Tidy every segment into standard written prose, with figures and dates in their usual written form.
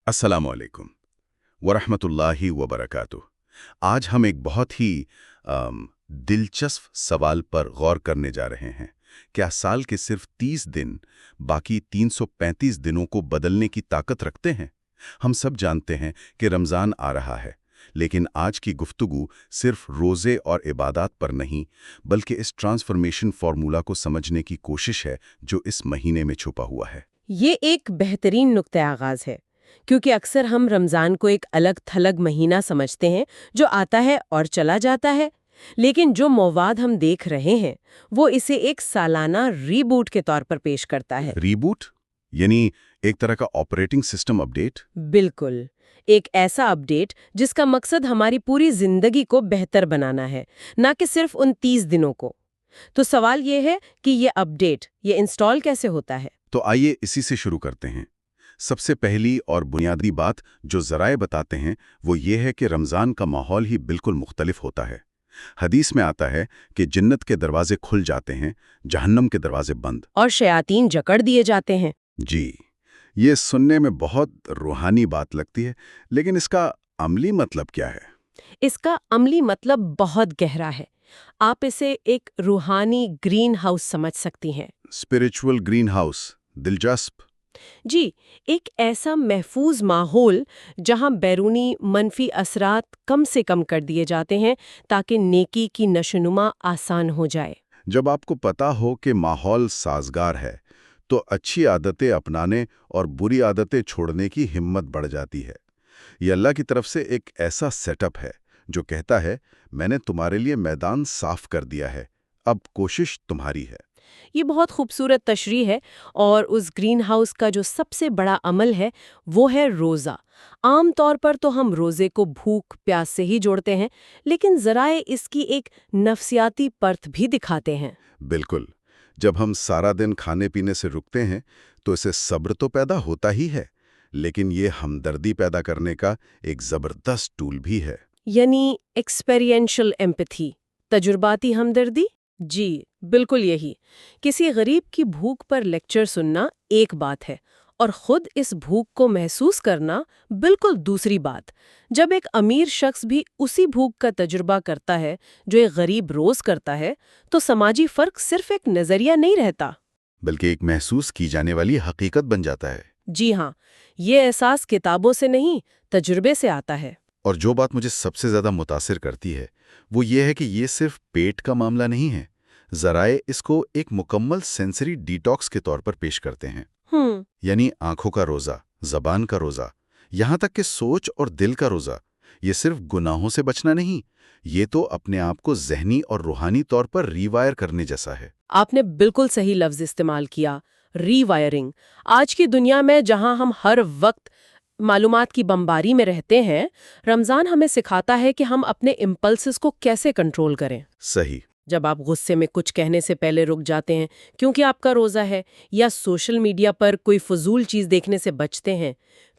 السلام علیکم ورحمۃ اللہ وبرکاتہ۔ آج ہم ایک بہت ہی دلچسپ سوال پر غور کرنے جا رہے ہیں۔ کیا سال کے صرف 30 دن باقی 335 دنوں کو بدلنے کی طاقت رکھتے ہیں؟ ہم سب جانتے ہیں کہ رمضان آ رہا ہے، لیکن آج کی گفتگو صرف روزے اور عبادات پر نہیں، بلکہ اس ٹرانسفارمیشن فارمولا کو سمجھنے کی کوشش ہے جو اس مہینے میں چھپا ہوا ہے۔ یہ ایک بہترین نقطۂ آغاز ہے، کیونکہ اکثر ہم رمضان کو ایک الگ تھلگ مہینہ سمجھتے ہیں جو آتا ہے اور چلا جاتا ہے، لیکن جو مواد ہم دیکھ رہے ہیں وہ اسے ایک سالانہ ری بوٹ کے طور پر پیش کرتا ہے۔ ری بوٹ یعنی ایک طرح کا آپریٹنگ سسٹم اپڈیٹ؟ بالکل، ایک ایسا اپڈیٹ جس کا مقصد ہماری پوری زندگی کو بہتر بنانا ہے، نہ کہ صرف ان 30 دنوں کو۔ تو سوال یہ ہے کہ یہ اپڈیٹ انسٹال کیسے ہوتا ہے؟ تو آئیے اسی سے شروع کرتے ہیں۔ سب سے پہلی اور بنیادی بات جو ذرائع بتاتے ہیں وہ یہ ہے کہ رمضان کا ماحول ہی بالکل مختلف ہوتا ہے۔ حدیث میں آتا ہے کہ جنت کے دروازے کھل جاتے ہیں، جہنم کے دروازے بند، اور شیاطین جکڑ دیے جاتے ہیں۔ جی، یہ سننے میں بہت روحانی بات لگتی ہے، لیکن اس کا عملی مطلب کیا ہے؟ اس کا عملی مطلب بہت گہرا ہے۔ آپ اسے ایک روحانی گرین ہاؤس سمجھ سکتی ہیں۔ اسپریچول گرین ہاؤس، دلچسپ۔ جی، ایک ایسا محفوظ ماحول جہاں بیرونی منفی اثرات کم سے کم کر دیے جاتے ہیں تاکہ نیکی کی نشوونما آسان ہو جائے۔ جب آپ کو پتا ہو کہ ماحول سازگار ہے تو اچھی عادتیں اپنانے اور بری عادتیں چھوڑنے کی ہمت بڑھ جاتی ہے۔ یہ اللہ کی طرف سے ایک ایسا سیٹ اپ ہے جو کہتا ہے میں نے تمہارے لیے میدان صاف کر دیا ہے، اب کوشش تمہاری ہے۔ یہ بہت خوبصورت تشریح ہے، اور اس گرین ہاؤس کا جو سب سے بڑا عمل ہے وہ ہے روزہ۔ عام طور پر تو ہم روزے کو بھوک پیاس سے ہی جوڑتے ہیں، لیکن ذرائع اس کی ایک نفسیاتی پرت بھی دکھاتے ہیں۔ بالکل، جب ہم سارا دن کھانے پینے سے رکتے ہیں تو اسے صبر تو پیدا ہوتا ہی ہے، لیکن یہ ہمدردی پیدا کرنے کا ایک زبردست ٹول بھی ہے۔ یعنی ایکسپیرینشل ایمپتھی، تجرباتی ہمدردی؟ جی بالکل یہی۔ کسی غریب کی بھوک پر لیکچر سننا ایک بات ہے، اور خود اس بھوک کو محسوس کرنا بالکل دوسری بات۔ جب ایک امیر شخص بھی اسی بھوک کا تجربہ کرتا ہے جو ایک غریب روز کرتا ہے، تو سماجی فرق صرف ایک نظریہ نہیں رہتا، بلکہ ایک محسوس کی جانے والی حقیقت بن جاتا ہے۔ جی ہاں، یہ احساس کتابوں سے نہیں، تجربے سے آتا ہے۔ اور جو بات مجھے سب سے زیادہ متاثر کرتی ہے وہ یہ ہے کہ یہ صرف پیٹ کا معاملہ نہیں ہے۔ ذرائع اس کو ایک مکمل سینسری ڈیٹاکس کے طور پر پیش کرتے ہیں، یعنی آنکھوں کا روزہ، زبان کا روزہ، یہاں تک کہ سوچ اور دل کا روزہ۔ یہ صرف گناہوں سے بچنا نہیں، یہ تو اپنے آپ کو ذہنی اور روحانی طور پر ری وائر کرنے جیسا ہے۔ آپ نے بالکل صحیح لفظ استعمال کیا، ری وائرنگ۔ آج کی دنیا میں جہاں ہم ہر وقت معلومات کی بمباری میں رہتے ہیں، رمضان ہمیں سکھاتا ہے کہ ہم اپنے امپلسز کو کیسے کنٹرول کریں۔ صحیح۔ جب آپ غصے میں کچھ کہنے سے پہلے رک جاتے ہیں کیونکہ آپ کا روزہ ہے، یا سوشل میڈیا پر کوئی فضول چیز دیکھنے سے بچتے ہیں،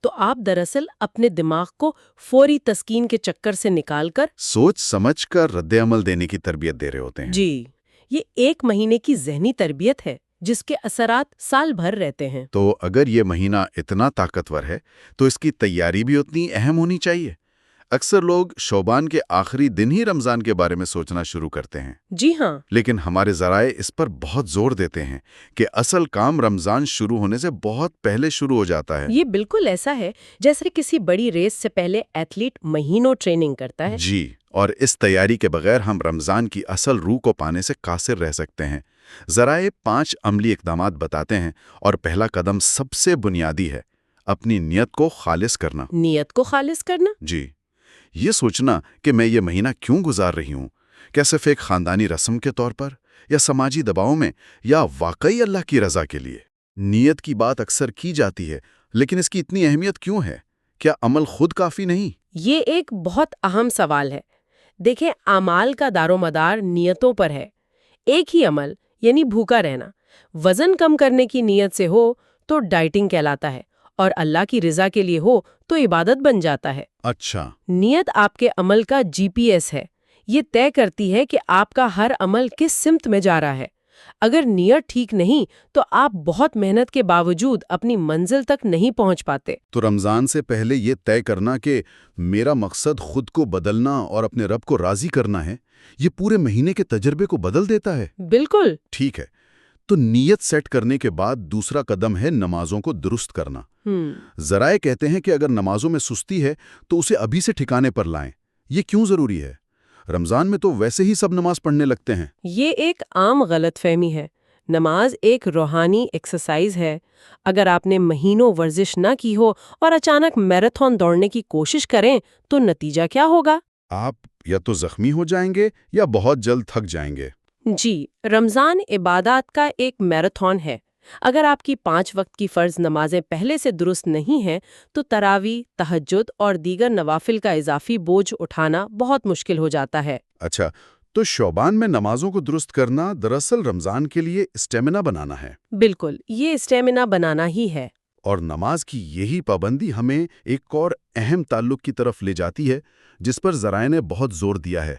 تو آپ دراصل اپنے دماغ کو فوری تسکین کے چکر سے نکال کر سوچ سمجھ کر رد عمل دینے کی تربیت دے رہے ہوتے ہیں۔ جی، یہ ایک مہینے کی ذہنی تربیت ہے جس کے اثرات سال بھر رہتے ہیں۔ تو اگر یہ مہینہ اتنا طاقتور ہے تو اس کی تیاری بھی اتنی اہم ہونی چاہیے۔ اکثر لوگ شعبان کے آخری دن ہی رمضان کے بارے میں سوچنا شروع کرتے ہیں۔ جی ہاں، لیکن ہمارے ذرائع اس پر بہت زور دیتے ہیں کہ اصل کام رمضان شروع ہونے سے بہت پہلے شروع ہو جاتا ہے۔ یہ بالکل ایسا ہے جیسے کسی بڑی ریس سے پہلے ایتھلیٹ مہینوں ٹریننگ کرتا ہے۔ جی، اور اس تیاری کے بغیر ہم رمضان کی اصل روح کو پانے سے قاصر رہ سکتے ہیں۔ ذرائع 5 عملی اقدامات بتاتے ہیں، اور پہلا قدم سب سے بنیادی ہے، اپنی نیت کو خالص کرنا۔ نیت کو خالص کرنا؟ جی، یہ سوچنا کہ میں یہ مہینہ کیوں گزار رہی ہوں، کیا صرف ایک خاندانی رسم کے طور پر، یا سماجی دباؤ میں، یا واقعی اللہ کی رضا کے لیے۔ نیت کی بات اکثر کی جاتی ہے، لیکن اس کی اتنی اہمیت کیوں ہے؟ کیا عمل خود کافی نہیں؟ یہ ایک بہت اہم سوال ہے۔ دیکھیں، اعمال کا دار و مدار نیتوں پر ہے۔ ایک ہی عمل، یعنی بھوکا رہنا، وزن کم کرنے کی نیت سے ہو تو ڈائٹنگ کہلاتا ہے، اور اللہ کی رضا کے لیے ہو تو عبادت بن جاتا ہے۔ اچھا، نیت آپ کے عمل کا GPS ہے۔ یہ طے کرتی ہے کہ آپ کا ہر عمل کس سمت میں جا رہا ہے۔ اگر نیت ٹھیک نہیں تو آپ بہت محنت کے باوجود اپنی منزل تک نہیں پہنچ پاتے۔ تو رمضان سے پہلے یہ طے کرنا کہ میرا مقصد خود کو بدلنا اور اپنے رب کو راضی کرنا ہے، یہ پورے مہینے کے تجربے کو بدل دیتا ہے۔ بالکل۔ ٹھیک ہے، تو نیت سیٹ کرنے کے بعد دوسرا قدم ہے نمازوں کو درست کرنا۔ ذرائع کہتے ہیں کہ اگر نمازوں میں سستی ہے تو اسے ابھی سے ٹھکانے پر لائیں۔ یہ کیوں ضروری ہے؟ رمضان میں تو ویسے ہی سب نماز پڑھنے لگتے ہیں۔ یہ ایک عام غلط فہمی ہے۔ نماز ایک روحانی ایکسرسائز ہے۔ اگر آپ نے مہینوں ورزش نہ کی ہو اور اچانک میراتھن دوڑنے کی کوشش کریں تو نتیجہ کیا ہوگا؟ آپ یا تو زخمی ہو جائیں گے یا بہت جلد تھک جائیں گے۔ جی، رمضان عبادات کا ایک میراتھن ہے۔ اگر آپ کی 5 وقت کی فرض نمازیں پہلے سے درست نہیں ہیں تو تراویح، تہجد اور دیگر نوافل کا اضافی بوجھ اٹھانا بہت مشکل ہو جاتا ہے۔ اچھا، تو شعبان میں نمازوں کو درست کرنا دراصل رمضان کے لیے اسٹیمنا بنانا ہے۔ بالکل، یہ اسٹیمنا بنانا ہی ہے۔ اور نماز کی یہی پابندی ہمیں ایک اور اہم تعلق کی طرف لے جاتی ہے جس پر ذرائع نے بہت زور دیا ہے،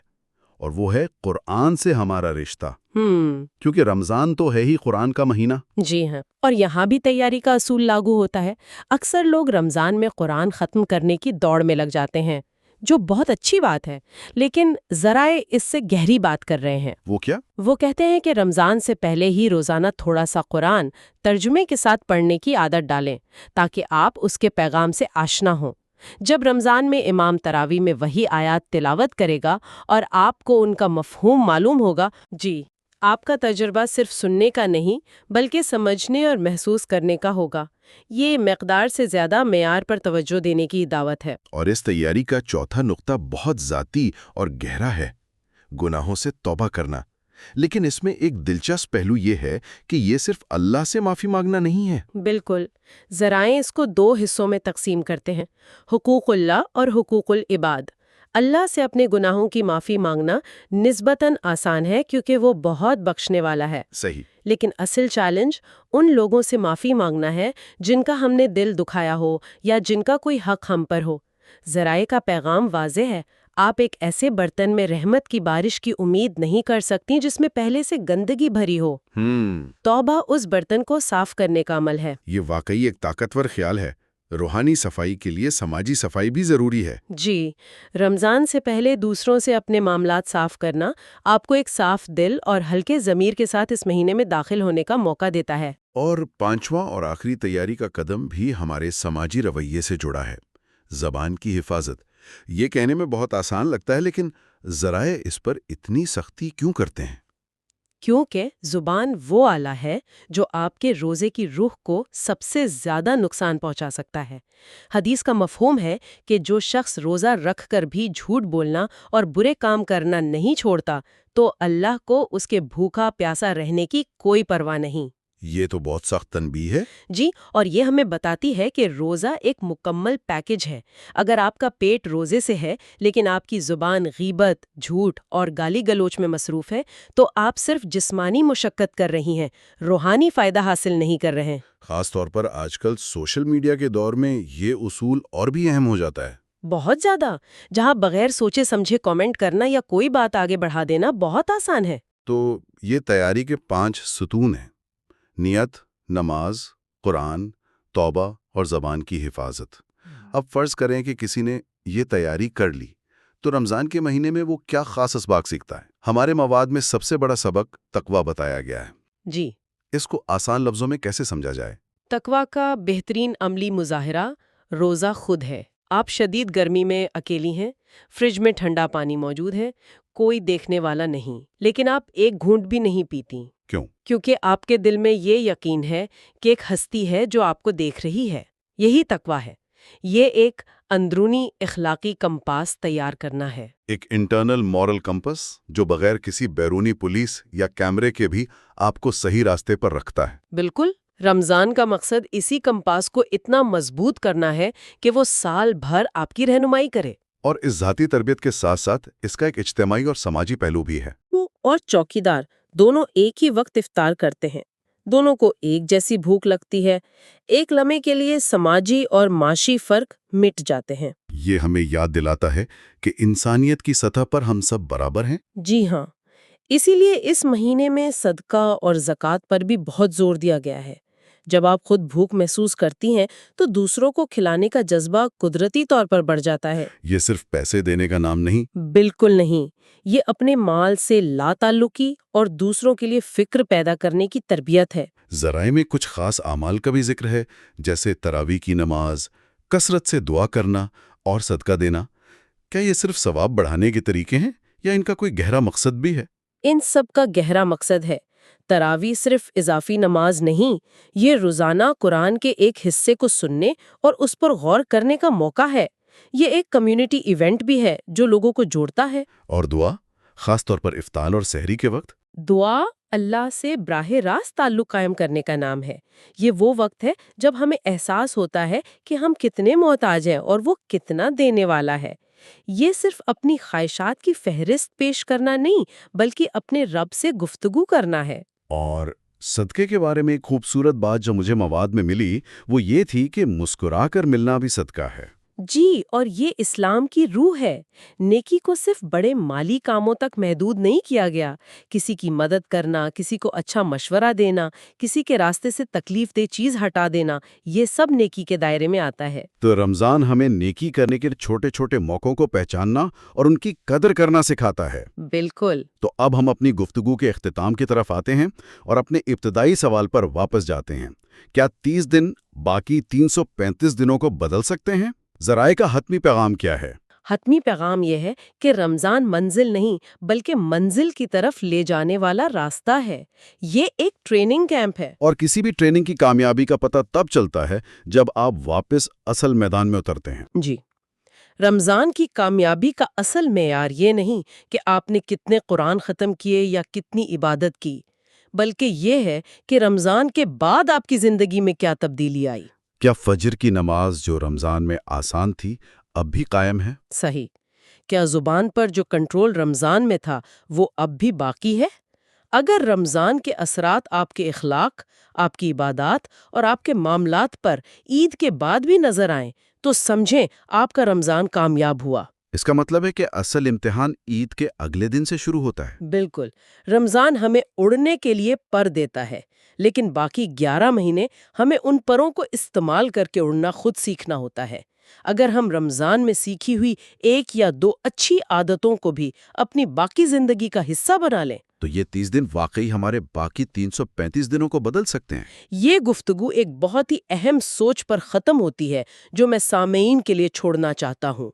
اور وہ ہے قرآن سے ہمارا رشتہ۔ کیونکہ رمضان تو ہے ہی قرآن کا مہینہ۔ جی ہاں، اور یہاں بھی تیاری کا اصول لاگو ہوتا ہے۔ اکثر لوگ رمضان میں قرآن ختم کرنے کی دوڑ میں لگ جاتے ہیں، جو بہت اچھی بات ہے، لیکن ذرائع اس سے گہری بات کر رہے ہیں۔ وہ کیا؟ وہ کہتے ہیں کہ رمضان سے پہلے ہی روزانہ تھوڑا سا قرآن ترجمے کے ساتھ پڑھنے کی عادت ڈالیں تاکہ آپ اس کے پیغام سے آشنا ہوں۔ جب رمضان میں امام تراویح میں وہی آیات تلاوت کرے گا اور آپ کو ان کا مفہوم معلوم ہوگا، جی، آپ کا تجربہ صرف سننے کا نہیں بلکہ سمجھنے اور محسوس کرنے کا ہوگا۔ یہ مقدار سے زیادہ معیار پر توجہ دینے کی دعوت ہے۔ اور اس تیاری کا چوتھا نقطہ بہت ذاتی اور گہرا ہے، گناہوں سے توبہ کرنا۔ لیکن اس میں ایک دلچسپ پہلو یہ ہے کہ یہ صرف اللہ سے معافی مانگنا نہیں ہے۔ بالکل، ذرائع اس کو 2 حصوں میں تقسیم کرتے ہیں، حقوق اللہ اور حقوق العباد۔ اللہ سے اپنے گناہوں کی معافی مانگنا نسبتاً آسان ہے کیونکہ وہ بہت بخشنے والا ہے۔ صحیح۔ لیکن اصل چیلنج ان لوگوں سے معافی مانگنا ہے جن کا ہم نے دل دکھایا ہو یا جن کا کوئی حق ہم پر ہو۔ ذرائع کا پیغام واضح ہے، آپ ایک ایسے برتن میں رحمت کی بارش کی امید نہیں کر سکتی جس میں پہلے سے گندگی بھری ہو۔ توبہ اس برتن کو صاف کرنے کا عمل ہے۔ یہ واقعی ایک طاقتور خیال ہے۔ روحانی صفائی کے لیے سماجی صفائی بھی ضروری ہے۔ جی، رمضان سے پہلے دوسروں سے اپنے معاملات صاف کرنا آپ کو ایک صاف دل اور ہلکے ضمیر کے ساتھ اس مہینے میں داخل ہونے کا موقع دیتا ہے۔ اور 5واں اور آخری تیاری کا قدم بھی ہمارے سماجی رویے سے جڑا ہے، زبان کی حفاظت۔ یہ کہنے میں بہت آسان لگتا ہے، لیکن ذرائع اس پر اتنی سختی کیوں کرتے ہیں؟ کیونکہ زبان وہ آلہ ہے جو آپ کے روزے کی روح کو سب سے زیادہ نقصان پہنچا سکتا ہے۔ حدیث کا مفہوم ہے کہ جو شخص روزہ رکھ کر بھی جھوٹ بولنا اور برے کام کرنا نہیں چھوڑتا تو اللہ کو اس کے بھوکا پیاسا رہنے کی کوئی پرواہ نہیں۔ یہ تو بہت سخت تنبیہ ہے۔ جی، اور یہ ہمیں بتاتی ہے کہ روزہ ایک مکمل پیکج ہے۔ اگر آپ کا پیٹ روزے سے ہے لیکن آپ کی زبان غیبت، جھوٹ اور گالی گلوچ میں مصروف ہے تو آپ صرف جسمانی مشقت کر رہی ہیں، روحانی فائدہ حاصل نہیں کر رہے ہیں۔ خاص طور پر آج کل سوشل میڈیا کے دور میں یہ اصول اور بھی اہم ہو جاتا ہے۔ بہت زیادہ، جہاں بغیر سوچے سمجھے کامنٹ کرنا یا کوئی بات آگے بڑھا دینا بہت آسان ہے۔ تو یہ تیاری کے 5 ستون ہیں: نیت، نماز، قرآن، توبہ اور زبان کی حفاظت۔ اب فرض کریں کہ کسی نے یہ تیاری کر لی، تو رمضان کے مہینے میں وہ کیا خاص اسباق سیکھتا ہے؟ ہمارے مواد میں سب سے بڑا سبق تقویٰ بتایا گیا ہے۔ جی، اس کو آسان لفظوں میں کیسے سمجھا جائے؟ تقویٰ کا بہترین عملی مظاہرہ روزہ خود ہے۔ آپ شدید گرمی میں اکیلی ہیں، فریج میں ٹھنڈا پانی موجود ہے، کوئی دیکھنے والا نہیں، لیکن آپ ایک گھونٹ بھی نہیں پیتی۔ کیوں؟ کیونکہ آپ کے دل میں یہ یقین ہے کہ ایک ہستی ہے جو آپ کو دیکھ رہی ہے۔ یہی تقویٰ ہے۔ یہ ایک اندرونی اخلاقی کمپاس تیار کرنا ہے۔ ایک انٹرنل مورل کمپس جو بغیر کسی بیرونی پولیس یا کیمرے کے بھی آپ کو صحیح راستے پر رکھتا ہے۔ بالکل، رمضان کا مقصد اسی کمپاس کو اتنا مضبوط کرنا ہے کہ وہ سال بھر آپ کی رہنمائی کرے۔ اور اس ذاتی تربیت کے ساتھ ساتھ اس کا ایک اجتماعی اور سماجی پہلو بھی ہے۔ اور چوکیدار دونوں ایک ہی وقت افطار کرتے ہیں، دونوں کو ایک جیسی بھوک لگتی ہے، ایک لمحے کے لیے سماجی اور معاشی فرق مٹ جاتے ہیں۔ یہ ہمیں یاد دلاتا ہے کہ انسانیت کی سطح پر ہم سب برابر ہیں۔ جی ہاں، اسی لیے اس مہینے میں صدقہ اور زکوٰۃ پر بھی بہت زور دیا گیا ہے۔ جب آپ خود بھوک محسوس کرتی ہیں تو دوسروں کو کھلانے کا جذبہ قدرتی طور پر بڑھ جاتا ہے۔ یہ صرف پیسے دینے کا نام نہیں؟ بالکل نہیں، یہ اپنے مال سے لا تعلقی اور دوسروں کے لیے فکر پیدا کرنے کی تربیت ہے۔ ذرائع میں کچھ خاص اعمال کا بھی ذکر ہے، جیسے تراویح کی نماز، کثرت سے دعا کرنا اور صدقہ دینا۔ کیا یہ صرف ثواب بڑھانے کے طریقے ہیں یا ان کا کوئی گہرا مقصد بھی ہے؟ ان سب کا گہرا مقصد ہے۔ تراویح صرف اضافی نماز نہیں، یہ روزانہ قرآن کے ایک حصے کو سننے اور اس پر غور کرنے کا موقع ہے۔ یہ ایک کمیونٹی ایونٹ بھی ہے جو لوگوں کو جوڑتا ہے۔ اور دعا، خاص طور پر افطار اور سحری کے وقت؟ دعا اللہ سے براہ راست تعلق قائم کرنے کا نام ہے۔ یہ وہ وقت ہے جب ہمیں احساس ہوتا ہے کہ ہم کتنے محتاج ہیں اور وہ کتنا دینے والا ہے۔ یہ صرف اپنی خواہشات کی فہرست پیش کرنا نہیں، بلکہ اپنے رب سے گفتگو کرنا ہے۔ اور صدقے کے بارے میں ایک خوبصورت بات جو مجھے مواد میں ملی وہ یہ تھی کہ مسکرا کر ملنا بھی صدقہ ہے۔ جی، اور یہ اسلام کی روح ہے۔ نیکی کو صرف بڑے مالی کاموں تک محدود نہیں کیا گیا۔ کسی کی مدد کرنا، کسی کو اچھا مشورہ دینا، کسی کے راستے سے تکلیف دہ چیز ہٹا دینا، یہ سب نیکی کے دائرے میں آتا ہے۔ تو رمضان ہمیں نیکی کرنے کے چھوٹے چھوٹے موقعوں کو پہچاننا اور ان کی قدر کرنا سکھاتا ہے۔ بالکل۔ تو اب ہم اپنی گفتگو کے اختتام کی طرف آتے ہیں اور اپنے ابتدائی سوال پر واپس جاتے ہیں۔ کیا 30 دن باقی 335 دنوں کو بدل سکتے ہیں؟ ذرائع کا حتمی پیغام کیا ہے؟ حتمی پیغام یہ ہے کہ رمضان منزل نہیں بلکہ منزل کی طرف لے جانے والا راستہ ہے۔ یہ ایک ٹریننگ کیمپ ہے۔ اور کسی بھی ٹریننگ کی کامیابی کا پتہ تب چلتا ہے جب آپ واپس اصل میدان میں اترتے ہیں۔ جی، رمضان کی کامیابی کا اصل معیار یہ نہیں کہ آپ نے کتنے قرآن ختم کیے یا کتنی عبادت کی، بلکہ یہ ہے کہ رمضان کے بعد آپ کی زندگی میں کیا تبدیلی آئی۔ کیا فجر کی نماز جو رمضان میں آسان تھی اب بھی قائم ہے؟ صحیح۔ کیا زبان پر جو کنٹرول رمضان میں تھا وہ اب بھی باقی ہے؟ اگر رمضان کے اثرات آپ کے اخلاق، آپ کی عبادات اور آپ کے معاملات پر عید کے بعد بھی نظر آئیں تو سمجھیں آپ کا رمضان کامیاب ہوا۔ اس کا مطلب ہے کہ اصل امتحان عید کے اگلے دن سے شروع ہوتا ہے۔ بالکل، رمضان ہمیں اڑنے کے لیے پر دیتا ہے، لیکن باقی 11 مہینے ہمیں ان پروں کو استعمال کر کے اڑنا خود سیکھنا ہوتا ہے۔ اگر ہم رمضان میں سیکھی ہوئی 1 یا 2 اچھی عادتوں کو بھی اپنی باقی زندگی کا حصہ بنا لیں تو یہ 30 دن واقعی ہمارے باقی 335 دنوں کو بدل سکتے ہیں۔ یہ گفتگو ایک بہت ہی اہم سوچ پر ختم ہوتی ہے جو میں سامعین کے لیے چھوڑنا چاہتا ہوں۔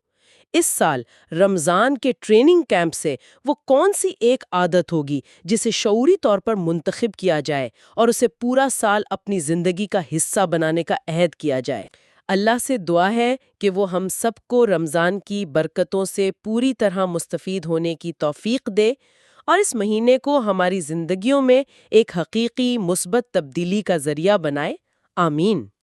اس سال رمضان کے ٹریننگ کیمپ سے وہ کون سی ایک عادت ہوگی جسے شعوری طور پر منتخب کیا جائے اور اسے پورا سال اپنی زندگی کا حصہ بنانے کا عہد کیا جائے؟ اللہ سے دعا ہے کہ وہ ہم سب کو رمضان کی برکتوں سے پوری طرح مستفید ہونے کی توفیق دے اور اس مہینے کو ہماری زندگیوں میں ایک حقیقی مثبت تبدیلی کا ذریعہ بنائے۔ آمین۔